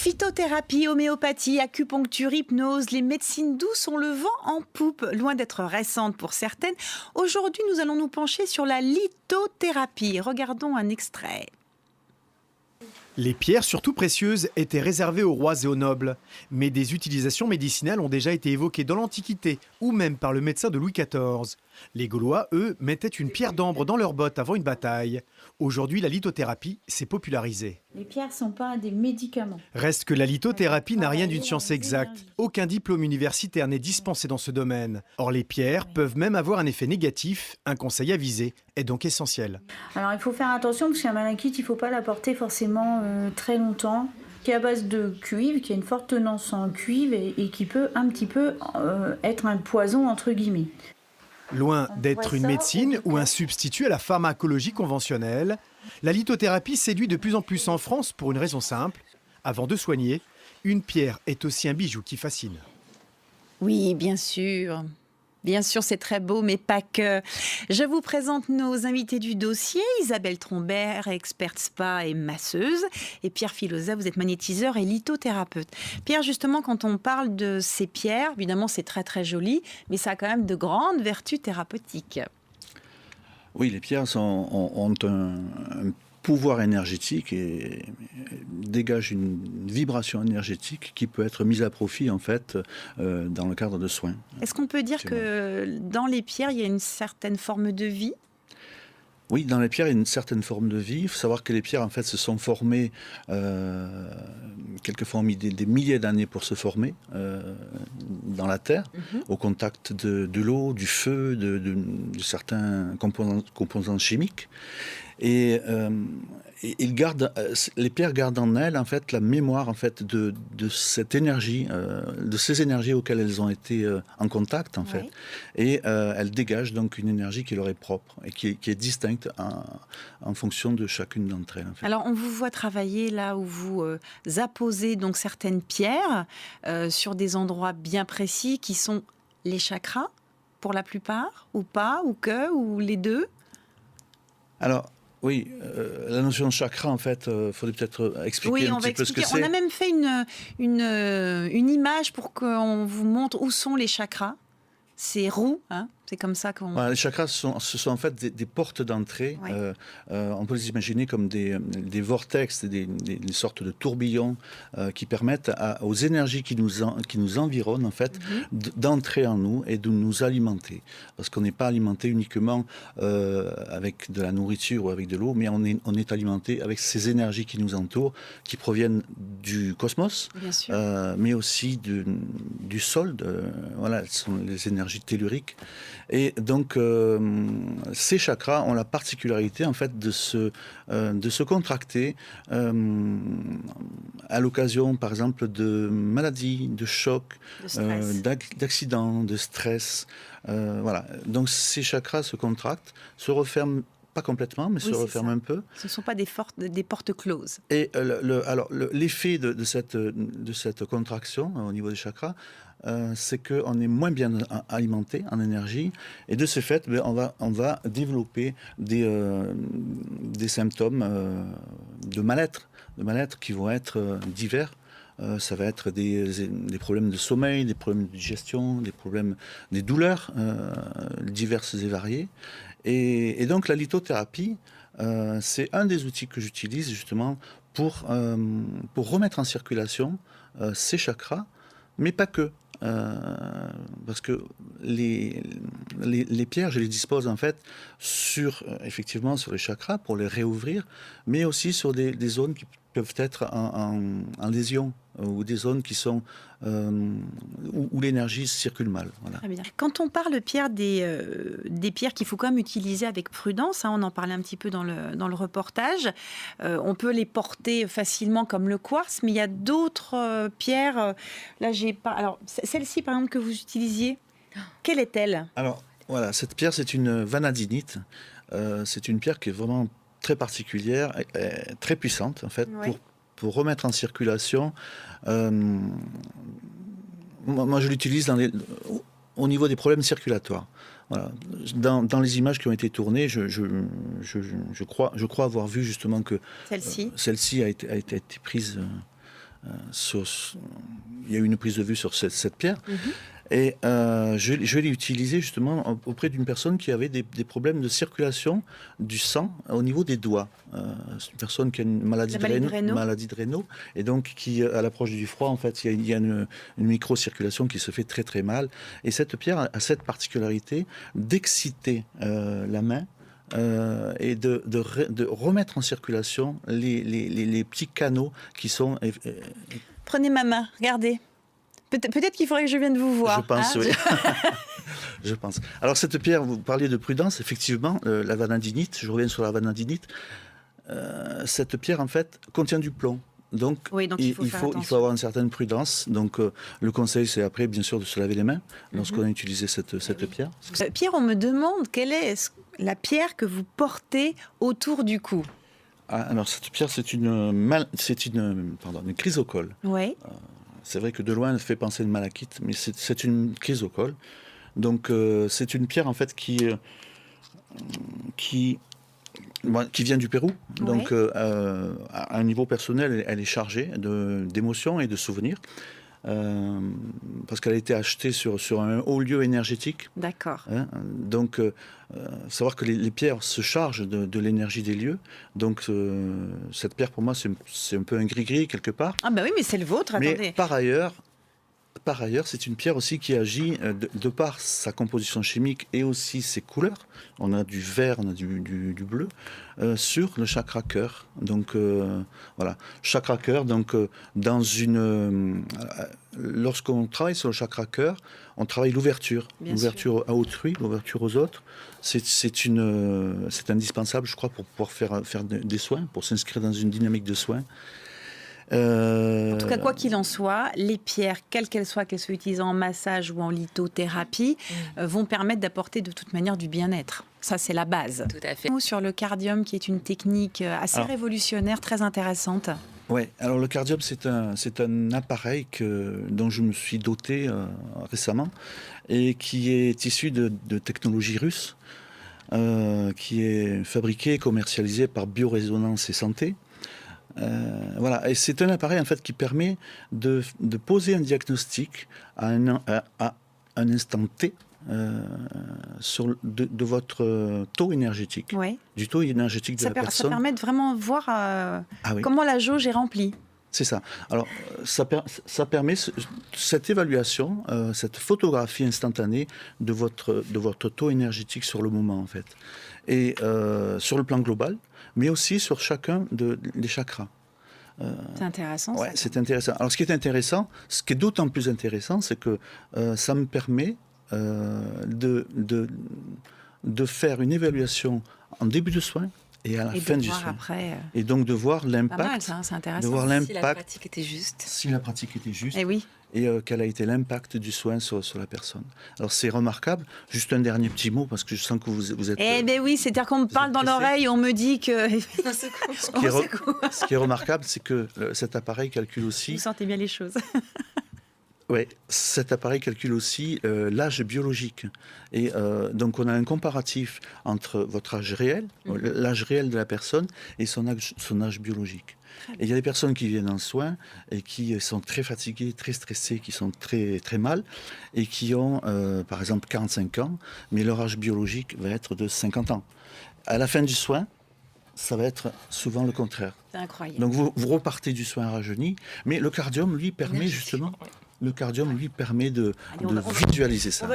Phytothérapie, homéopathie, acupuncture, hypnose, les médecines douces ont le vent en poupe, loin d'être récentes pour certaines. Aujourd'hui, nous allons nous pencher sur la lithothérapie. Regardons un extrait. Les pierres, surtout précieuses, étaient réservées aux rois et aux nobles. Mais des utilisations médicinales ont déjà été évoquées dans l'Antiquité, ou même par le médecin de Louis XIV. Les Gaulois, eux, mettaient une pierre d'ambre dans leurs bottes avant une bataille. Aujourd'hui, la lithothérapie s'est popularisée. Les pierres ne sont pas des médicaments. Reste que la lithothérapie n'a rien d'une science exacte. Aucun diplôme universitaire n'est dispensé dans ce domaine. Or, les pierres peuvent même avoir un effet négatif. Un conseil avisé est donc essentiel. Alors, il faut faire attention parce qu'un malachite, il ne faut pas l'apporter forcément très longtemps. Qui est à base de cuivre, qui a une forte tenance en cuivre et qui peut un petit peu être un poison entre guillemets. Loin d'être une médecine ou un substitut à la pharmacologie conventionnelle, la lithothérapie séduit de plus en plus en France pour une raison simple. Avant de soigner, une pierre est aussi un bijou qui fascine. Oui, bien sûr. Bien sûr, c'est très beau, mais pas que. Je vous présente nos invités du dossier. Isabelle Trombert, experte spa et masseuse. Et Pierre Filosa, vous êtes magnétiseur et lithothérapeute. Pierre, justement, quand on parle de ces pierres, évidemment, c'est très très joli, mais ça a quand même de grandes vertus thérapeutiques. Oui, les pierres ont un pouvoir énergétique et dégagent une vibration énergétique qui peut être mise à profit en fait dans le cadre de soins. Est-ce qu'on peut dire que dans les pierres, il y a une certaine forme de vie ? Oui, dans les pierres, il y a une certaine forme de vie. Il faut savoir que les pierres, en fait, se sont formées, quelquefois ont mis des milliers d'années pour se former dans la terre, au contact de l'eau, du feu, de certains composants chimiques. Et les pierres gardent en elles en fait la mémoire en fait de cette énergie, de ces énergies auxquelles elles ont été en contact en fait, et elles dégagent donc une énergie qui leur est propre et qui est distincte en fonction de chacune d'entre elles. En fait. Alors on vous voit travailler là où vous apposez donc certaines pierres sur des endroits bien précis qui sont les chakras pour la plupart, ou pas, ou les deux. Alors. Oui, la notion de chakra, en fait, il faudrait peut-être expliquer un petit peu ce que c'est. On a même fait une image pour qu'on vous montre où sont les chakras. C'est roux, hein, c'est comme ça qu'on... Voilà, les chakras, ce sont en fait des portes d'entrée. Ouais. On peut les imaginer comme des vortex, des sortes de tourbillons qui permettent aux énergies qui nous environnent en fait, d'entrer en nous et de nous alimenter. Parce qu'on n'est pas alimenté uniquement avec de la nourriture ou avec de l'eau, mais on est alimenté avec ces énergies qui nous entourent, qui proviennent du cosmos, mais aussi du sol. Voilà, ce sont les énergies telluriques. Et donc, ces chakras ont la particularité en fait de se contracter à l'occasion, par exemple, de maladies, de chocs, d'accidents, de stress. Voilà. Donc, ces chakras se contractent, se referment. Pas complètement, mais se referment un peu. Ce ne sont pas des portes closes. Et l'effet de cette contraction au niveau des chakras, c'est qu'on est moins bien alimenté en énergie. Et de ce fait, on va développer des symptômes de mal-être qui vont être divers. Ça va être des problèmes de sommeil, des problèmes de digestion, des douleurs diverses et variées. Et donc la lithothérapie, c'est un des outils que j'utilise justement pour remettre en circulation ces chakras, mais pas que. Parce que les pierres, je les dispose en fait effectivement sur les chakras pour les réouvrir, mais aussi sur des zones qui peuvent être en lésion ou des zones qui sont où l'énergie circule mal. Voilà. Très bien. Quand on parle Pierre des pierres qu'il faut quand même utiliser avec prudence, hein, on en parlait un petit peu dans le reportage, on peut les porter facilement comme le quartz, mais il y a d'autres pierres. Là, j'ai pas. Alors celle-ci par exemple que vous utilisiez, quelle est-elle ? Alors voilà, cette pierre c'est une vanadinite. C'est une pierre qui est vraiment très particulière, et très puissante en fait, pour remettre en circulation. Moi, je l'utilise au niveau des problèmes circulatoires. Voilà. Dans les images qui ont été tournées, je crois avoir vu justement que celle-ci a été prise il y a eu une prise de vue sur cette pierre. Et je l'ai utilisée justement auprès d'une personne qui avait des problèmes de circulation du sang au niveau des doigts. C'est une personne qui a une maladie de Raynaud, et donc qui, à l'approche du froid, en fait, il y a une micro-circulation qui se fait très très mal. Et cette pierre a cette particularité d'exciter la main et de remettre en circulation les petits canaux qui sont... Prenez ma main, regardez. Peut-être qu'il faudrait que je vienne vous voir. Je pense, oui. Je pense. Alors cette pierre, vous parliez de prudence, effectivement, la vanadinite, je reviens sur la vanadinite, cette pierre en fait contient du plomb. Donc, oui, donc il faut avoir une certaine prudence. Donc le conseil, c'est après bien sûr de se laver les mains lorsqu'on a utilisé cette pierre. Pierre, on me demande quelle est la pierre que vous portez autour du cou. Alors cette pierre, c'est une chrysocole. Oui. C'est vrai que de loin, elle fait penser à une malachite, mais c'est une chrysocole. Donc, c'est une pierre, en fait, qui vient du Pérou. Ouais. Donc, à un niveau personnel, elle est chargée d'émotions et de souvenirs. Parce qu'elle a été achetée sur un haut lieu énergétique. D'accord. Hein, donc, savoir que les pierres se chargent de l'énergie des lieux. Donc, cette pierre, pour moi, c'est un peu un gris-gris, quelque part. Ah bah oui, mais c'est le vôtre, attendez. Mais par ailleurs, c'est une pierre aussi qui agit, de par sa composition chimique et aussi ses couleurs, on a du vert, on a du bleu, sur le chakra cœur. Donc voilà, chakra cœur, donc lorsqu'on travaille sur le chakra cœur, on travaille l'ouverture à autrui, l'ouverture aux autres. C'est indispensable, je crois, pour pouvoir faire des soins, pour s'inscrire dans une dynamique de soins. En tout cas, quoi qu'il en soit, les pierres, quelles qu'elles soient utilisées en massage ou en lithothérapie, vont permettre d'apporter de toute manière du bien-être. Ça, c'est la base. Tout à fait. Sur le cardium, qui est une technique assez révolutionnaire, très intéressante. Oui, alors le cardium, c'est un appareil dont je me suis doté récemment et qui est issu de technologies russes, qui est fabriqué et commercialisé par Biorésonance et Santé. Voilà, et c'est un appareil en fait qui permet de poser un diagnostic à un instant T de votre taux énergétique, du taux énergétique de la personne. Ça permet de vraiment voir comment la jauge est remplie. C'est ça. Alors, ça permet cette évaluation, cette photographie instantanée de votre taux énergétique sur le moment, en fait. Et sur le plan global, mais aussi sur chacun des chakras. C'est intéressant. Ouais, c'est intéressant. Alors, ce qui est d'autant plus intéressant, c'est que ça me permet de faire une évaluation en début de soin et à la fin du soin. Après, et donc de voir l'impact. Pas mal, ça, c'est intéressant. De voir l'impact. Si la pratique était juste. Si la pratique était juste. Et oui. Et quel a été l'impact du soin sur la personne. Alors c'est remarquable. Juste un dernier petit mot, parce que je sens que vous êtes... Eh bien oui, c'est-à-dire qu'on me parle dans l'oreille, on me dit que... Ce qui est remarquable, c'est que cet appareil calcule aussi... Vous sentez bien les choses. Oui, cet appareil calcule aussi l'âge biologique. Et donc on a un comparatif entre votre âge réel, l'âge réel de la personne, et son âge biologique. Et il y a des personnes qui viennent en soins et qui sont très fatiguées, très stressées, qui sont très, très mal, et qui ont, par exemple, 45 ans, mais leur âge biologique va être de 50 ans. À la fin du soin, ça va être souvent le contraire. C'est incroyable. Donc vous repartez du soin rajeuni, mais le cardium, lui, permet justement... Le cardium, lui, permet de visualiser ça.